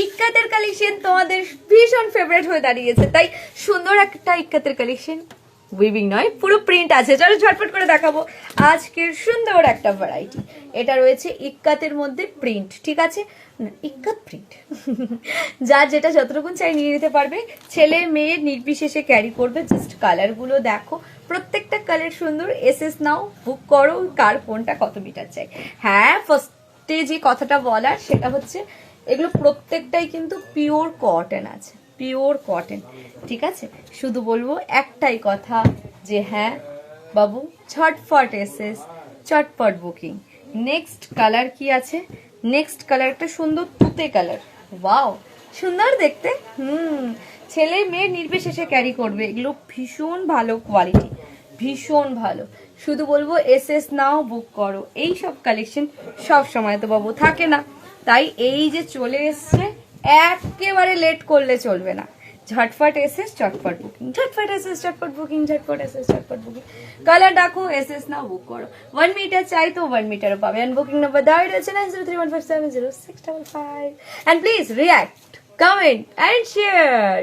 ইক্কাতের collection তোমাদের ভীষণ favourite হয়ে দাঁড়িয়েছে, তাই সুন্দর একটা ইক্কাতের কালেকশন, উইভিং নয় পুরো প্রিন্ট আছে। চলো ঝটপট করে দেখাবো আজকের সুন্দর একটা ভ্যারাইটি। এটা রয়েছে ইক্কাতের মধ্যে প্রিন্ট, ঠিক আছে, ইক্কাত প্রিন্ট যার যেটা যতটুকুন চাই নিয়ে নিতে পারবে, ছেলে মেয়ে নির্বিশেষে ক্যারি করবে। জাস্ট কালারগুলো দেখো, প্রত্যেকটা কালার সুন্দর। এসএস নাও, বুক করো, কার কোনটা কত মিটার চাই। হ্যাঁ, ফার্স্টে যে কথাটা বলার সেটা হচ্ছে এগুলো প্রত্যেকটাই কিন্তু পিওর কটন আছে, পিওর কটন, ঠিক আছে। শুধু বলবো একটাই কথা যে হ্যাঁ বাবু, ঝটফট এসএস, চটপট বুকিং। নেক্সট কালার কি আছে? নেক্সট কালার একটা সুন্দর তুতে কালার, ওয়াও সুন্দর দেখতে। ছেলে মেয়ে নির্বিশেষে ক্যারি করবে, এগুলো ভীষণ ভালো কোয়ালিটি, ভীষণ ভালো। শুধু বলবো এসএস নাও, বুক করো। এই সব কালেকশন সব সময় তো বাবু থাকে না, তাই এই যে চলে এসছে একেবারে লেট করলে চলবে না। ঝটফট এসএস, চটপট বুকিং, ঝটফট এসএস, চটপট বুকিং, ঝটপট এসএস, চটপট বুকিং। কালার ডাকো, এসএস নাও, বুক করো। 1 মিটার চাই তো 1 মিটারও পাবে। এন্ড বুকিং নাম্বার দেওয়া রয়েছে 9031570655। And please react, comment and share.